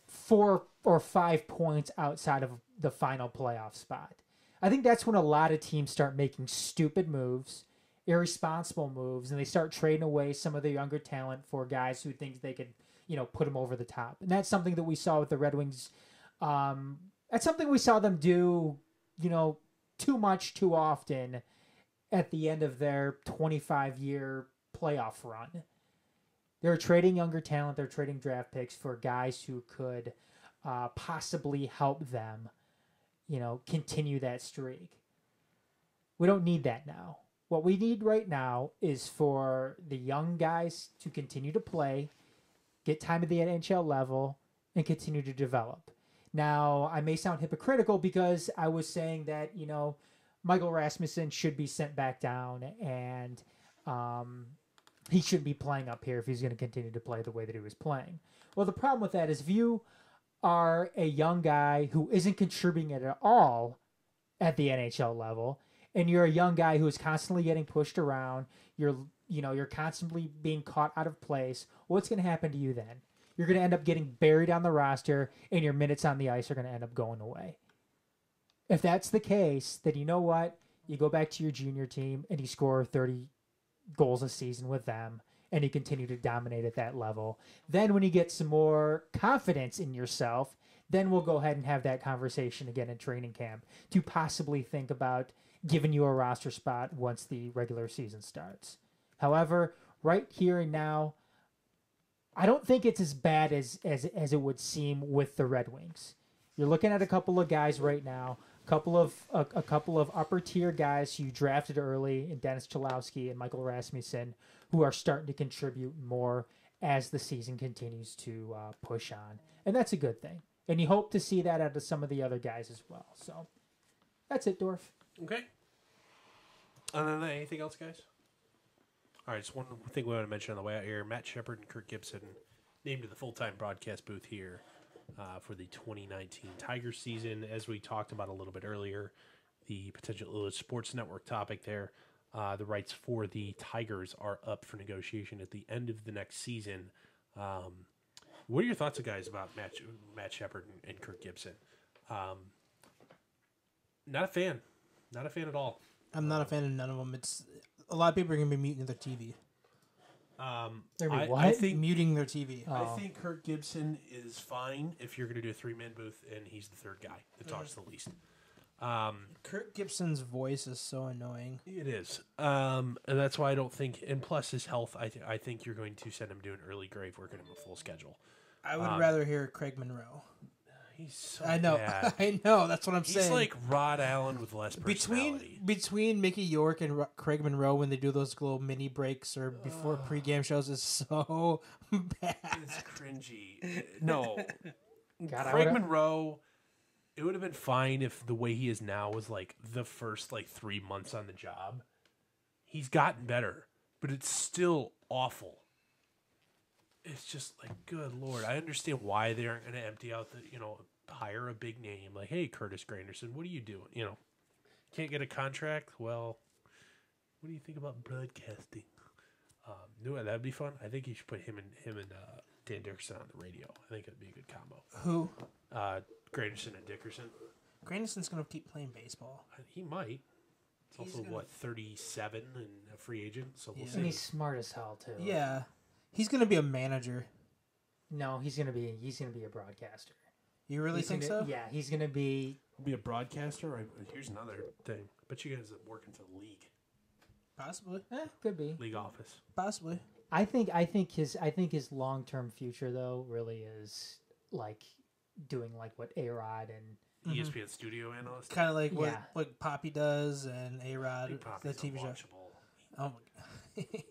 4 or 5 points outside of the final playoff spot, I think that's when a lot of teams start making stupid moves, irresponsible moves, and they start trading away some of their younger talent for guys who think they could, put them over the top. And that's something that we saw with the Red Wings. That's something we saw them do, too much, too often at the end of their 25-year playoff run. They're trading younger talent. They're trading draft picks for guys who could possibly help them, continue that streak. We don't need that now. What we need right now is for the young guys to continue to play, get time at the NHL level, and continue to develop. Now, I may sound hypocritical because I was saying that, Michael Rasmussen should be sent back down and he shouldn't be playing up here if he's going to continue to play the way that he was playing. Well, the problem with that is if you are a young guy who isn't contributing at all at the NHL level, and you're a young guy who is constantly getting pushed around, you're constantly being caught out of place, what's going to happen to you then? You're going to end up getting buried on the roster, and your minutes on the ice are going to end up going away. If that's the case, then you know what? You go back to your junior team, and you score 30 goals a season with them, and you continue to dominate at that level. Then when you get some more confidence in yourself, then we'll go ahead and have that conversation again in training camp to possibly think about giving you a roster spot once the regular season starts. However, right here and now, I don't think it's as bad as it would seem with the Red Wings. You're looking at a couple of guys right now, a couple of upper tier guys who you drafted early in Dennis Cholowski and Michael Rasmussen, who are starting to contribute more as the season continues to push on, and that's a good thing. And you hope to see that out of some of the other guys as well. So that's it, Dorf. Okay. Other than that, anything else, guys? All right, just one thing we want to mention on the way out here. Matt Shepard and Kirk Gibson named to the full-time broadcast booth here for the 2019 Tigers season. As we talked about a little bit earlier, the potential Ilitch Sports Network topic there. The rights for the Tigers are up for negotiation at the end of the next season. What are your thoughts, guys, about Matt Shepard and Kirk Gibson? Not a fan. Not a fan at all. I'm not a fan of none of them. It's a lot of people are going to be muting their TV. I think Muting their TV. Oh. I think Kirk Gibson is fine if you're going to do a 3-man booth and he's the third guy that talks the least. Kirk Gibson's voice is so annoying. It is, and that's why I don't think. And plus his health, I think you're going to send him to an early grave, working him a full schedule. I would rather hear Craig Monroe. He's so I know. bad. I know. That's what I'm saying. He's like Rod Allen with less personality. Between Mickey York and Craig Monroe when they do those little mini breaks or before pregame shows is so bad. It's cringy. No, God, Craig Monroe. It would have been fine if the way he is now was like the first 3 months on the job. He's gotten better, but it's still awful. It's just like, good Lord. I understand why they aren't going to empty out hire a big name. Like, hey, Curtis Granderson, what are you doing? Can't get a contract? Well, what do you think about broadcasting? No, that'd be fun. I think you should put him and Dan Dickerson on the radio. I think it'd be a good combo. Who? Granderson and Dickerson. Granderson's going to keep playing baseball. He might. He's also, 37 and a free agent, so we'll see. And he's smart as hell too. Yeah. He's going to be a manager. No, he's gonna be a broadcaster. You really think so? Yeah, he's gonna be. Be a broadcaster. Here's another thing. Bet you guys are working for the league. Possibly. Could be. League office. Possibly. I think his long-term future though really is like doing like what A-Rod and ESPN studio analyst. Kind of like what Poppy does and A-Rod, the TV show. Oh my God.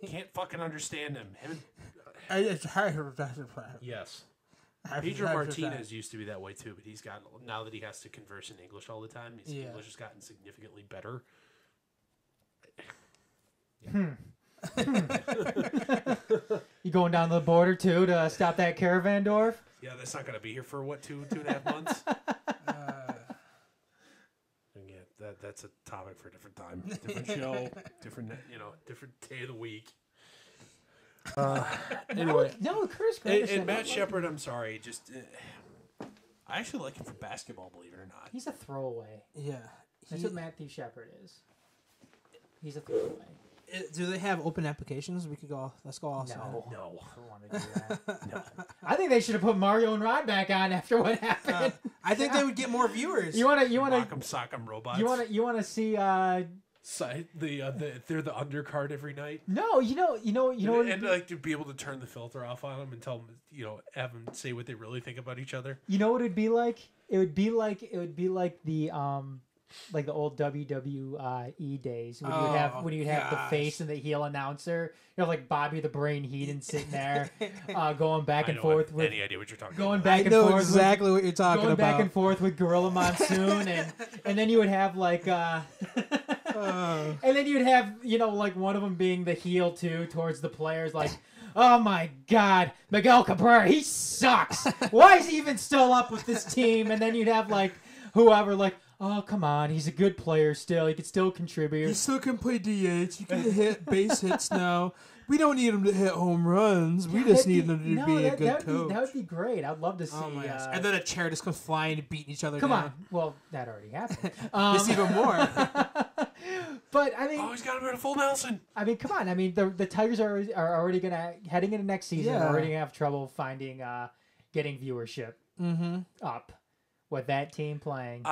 Can't fucking understand him. Yes. Pedro Martinez used to be that way too, but now that he has to converse in English all the time, his English has gotten significantly better. You going down the border too to stop that caravan, Dorf? Yeah, that's not going to be here for what, 2.5 months? Yeah, that's a topic for a different time, different show, different day of the week. Anyway, no, Chris. And Matt Shepard, I'm sorry, I actually like him for basketball, believe it or not. He's a throwaway. Yeah, that's what Matthew Shepard is. He's a throwaway. Do they have open applications? Let's go all No. No. I don't want to do that. No. I think they should have put Mario and Rod back on after what happened. I think they would get more viewers. You want to Rock'em Sock'em Robots. You want to see they're the undercard every night. No, you know, and like to be able to turn the filter off on them and tell them, have them say what they really think about each other. You know what it'd be like? It would be like the like the old WWE days when you'd have the face and the heel announcer. Like Bobby the Brain Heenan sitting there, going back and forth with any idea what you're talking going about. back I and know forth exactly what you're talking going about. Back and forth with Gorilla Monsoon, and then you would have like. And then you'd have, like one of them being the heel too towards the players, like, oh my God, Miguel Cabrera, he sucks. Why is he even still up with this team? And then you'd have like whoever, like, oh come on, he's a good player still. He could still contribute. He still can play DH. He can hit base hits now. We don't need him to hit home runs. We just need him to be a good coach. That would be great. I'd love to see. Oh my gosh. And then a chair just comes flying and beating each other Come down. on. Well, that already happened. It's even more. But I mean, he's got him in a full Nelson. I mean, come on. I mean, the Tigers are already heading into next season. Yeah. Already gonna have trouble finding getting viewership up with that team playing.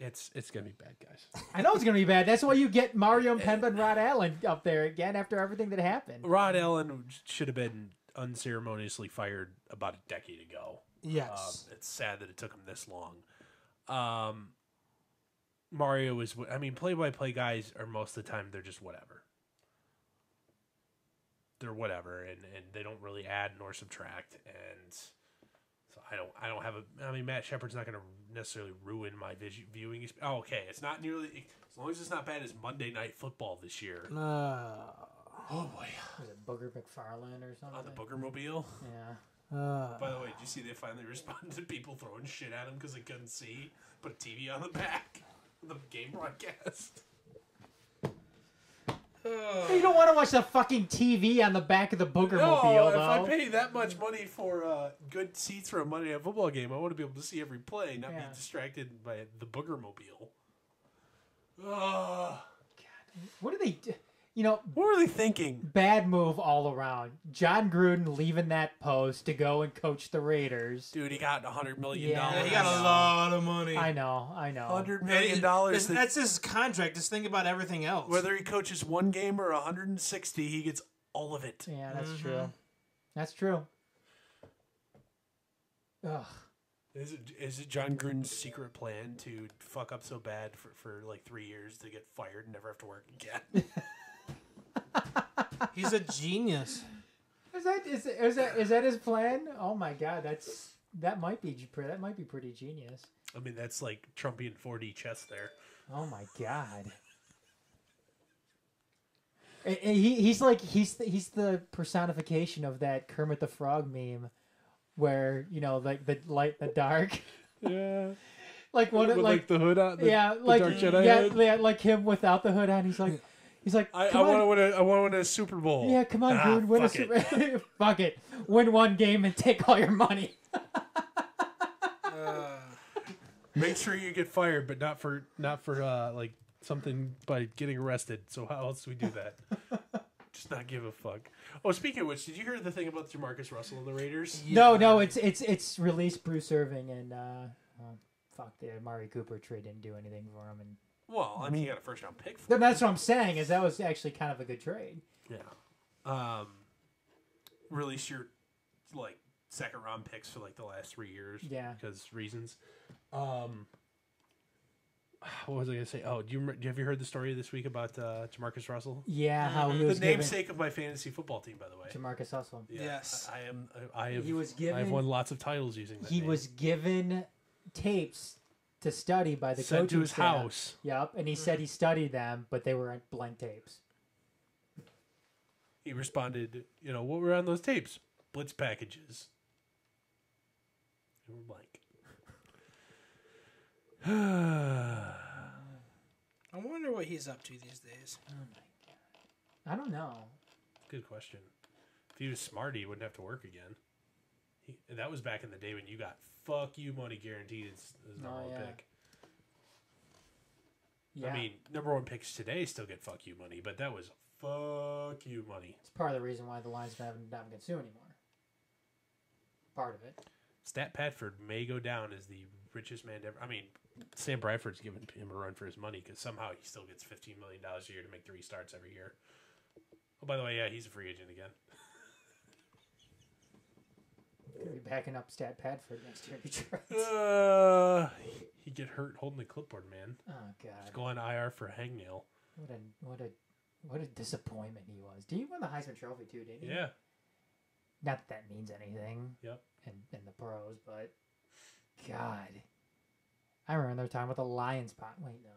It's gonna be bad, guys. I know it's gonna be bad. That's why you get Mario Pemba and Rod Allen up there again after everything that happened. Rod Allen should have been unceremoniously fired about a decade ago. Yes. It's sad that it took him this long. Mario is, play-by-play guys are most of the time, they're just whatever. They're whatever, and they don't really add nor subtract, and so I don't have Matt Shepard's not going to necessarily ruin my viewing. Oh, okay, it's not nearly, as long as it's not bad as Monday Night Football this year. Oh boy. Was it Booger McFarlane or something? On the Boogermobile? Yeah. By the way, did you see they finally responded to people throwing shit at him because they couldn't see? Put a TV on the back of the game broadcast. You don't want to watch the fucking TV on the back of the booger mobile, No, if though. I pay that much money for good seats for a Monday Night Football game, I want to be able to see every play, not be distracted by the booger mobile. What do they do? You know, What were they thinking? bad move all around. John Gruden leaving that post to go and coach the Raiders. Dude, he got $100 million. Yeah, He got a lot of money. I know. $100 And million. that's his contract. Just think about everything else. Whether he coaches one game or 160, he gets all of it. Yeah, that's true. That's true. Ugh. Is it John Gruden's secret plan to fuck up so bad for like 3 years to get fired and never have to work again? He's a genius. Is that his plan? Oh my god, that might be pretty genius. I mean, that's like Trumpian 4D chess there. Oh my god. And he's the personification of that Kermit the Frog meme, where like the light, the dark. Yeah. Like one With like the hood on. The like Dark Jedi head. like him without the hood on. He's like, I want to win a Super Bowl. yeah, come on, dude, win a Super. Fuck it, win one game and take all your money. Make sure you get fired, but not for like something by getting arrested. So how else do we do that? Just not give a fuck. Oh, speaking of which, did you hear the thing about Jamarcus Russell and the Raiders? No, it's released Bruce Irving and fuck, the Amari Cooper trade didn't do anything for him, and Well, I mean, you got a first round pick for then that's what I'm saying, is that was actually kind of a good trade. Yeah. Release your like second round picks for like the last 3 years. Yeah. Because reasons. What was I gonna say? Oh, have you heard the story this week about Jamarcus Russell? Yeah, how he The was namesake of my fantasy football team, by the way. Jamarcus Russell. Yeah, Yes. I've won lots of titles using that. He name. was given tapes to study by the Sent coaching to his staff. house. Yep, and he said he studied them, but they were blank tapes. He responded, what were on those tapes? Blitz packages. They were blank. I wonder what he's up to these days. Oh my god, I don't know. Good question. If he was smart, he wouldn't have to work again. That was back in the day when you got fuck you money guaranteed as number one pick. Yeah, I mean, number one picks today still get fuck you money, but that was fuck you money. it's part of the reason why the Lions haven't get sued anymore. Part of it. Stat Padford may go down as the richest man ever. I mean, Sam Bradford's giving him a run for his money because somehow he still gets $15 million a year to make 3 starts every year. Oh, by the way, yeah, he's a free agent again. Gonna be backing up Stat Padford next year. Detroit. He'd get hurt holding the clipboard, man. Oh god, Just go on IR for a hangnail. what a disappointment he was. Did he win the Heisman Trophy too? Didn't he? Yeah. Not that means anything. Yep. In the pros, but God, I remember they were talking about the Lions pot. Wait, no,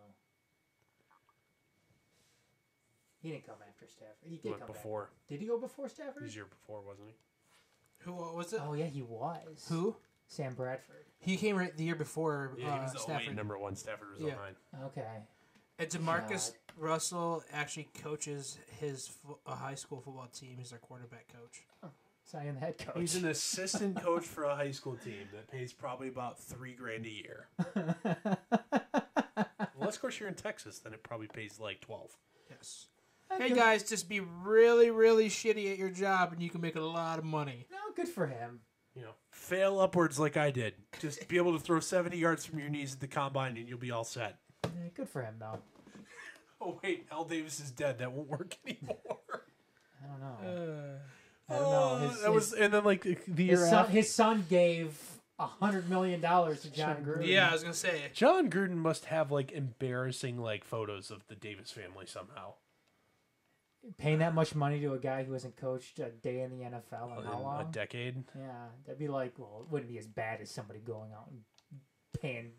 he didn't come after Stafford. He did Went come before. back. Did he go before Stafford? His year before, wasn't he? Who was it? Oh yeah, he was. Who? Sam Bradford. He came right the year before Yeah, he was the Stafford. 08 number 1. Stafford was Yeah. 09. Okay. And Jamarcus Russell actually coaches his high school football team. He's their quarterback coach. So I am the head coach. He's an assistant coach for a high school team that pays probably about $3,000 a year. Unless, of course, you're in Texas, then it probably pays like 12. Yes. Hey guys, just be really, really shitty at your job, and you can make a lot of money. No, good for him. Fail upwards like I did. Just be able to throw 70 yards from your knees at the combine, and you'll be all set. Yeah, good for him though. Oh wait, Al Davis is dead. That won't work anymore. I don't know. I don't know. And then like the year after, his son gave $100 million to John Gruden. Yeah, I was gonna say. John Gruden must have like embarrassing like photos of the Davis family somehow. Paying that much money to a guy who hasn't coached a day in the NFL in how long? A decade. Yeah, that'd be like, well, it wouldn't be as bad as somebody going out and paying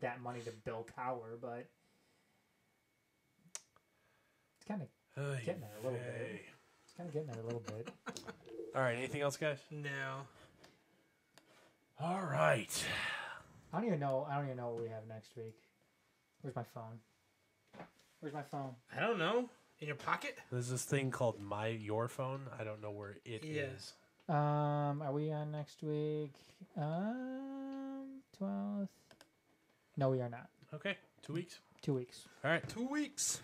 that money to Bill Cowher, but it's kind of getting there a little bit. It's kind of getting there a little bit. All right, anything else, guys? No. All right. I don't even know what we have next week. Where's my phone? I don't know. In your pocket? There's this thing called Your Phone. I don't know where it is. Are we on next week? 12th. No, we are not. Okay, 2 weeks. 2 weeks. All right, 2 weeks.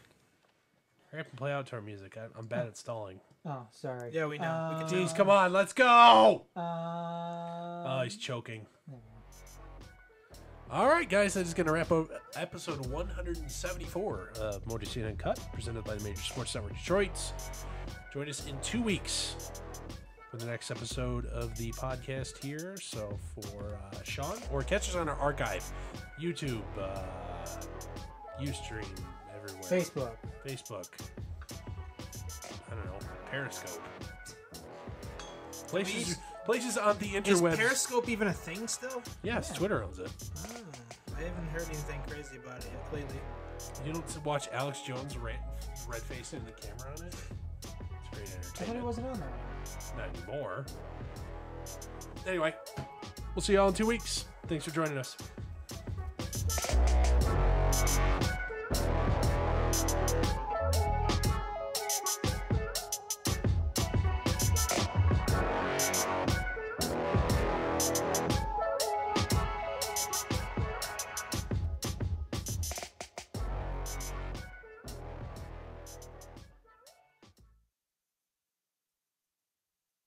hurry up and play outro music. I'm bad at stalling. Oh, sorry. Yeah, we know. We can Jeez, come on, let's go! Oh, He's choking. All right, guys, that is going to wrap up episode 174 of Motor City Uncut, presented by the Major Sports Network Detroit. Join us in 2 weeks for the next episode of the podcast here. So for Shawn, or catch us on our archive, YouTube, Ustream, everywhere. Facebook. I don't know, Periscope. Places on the interwebs. Is Periscope even a thing still? Yes, Twitter owns it. Oh, I haven't heard anything crazy about it yet lately. You don't watch Alex Jones red facing the camera on it? It's great I thought entertainment. it wasn't on there. Not anymore. Anyway, we'll see y'all in 2 weeks. Thanks for joining us.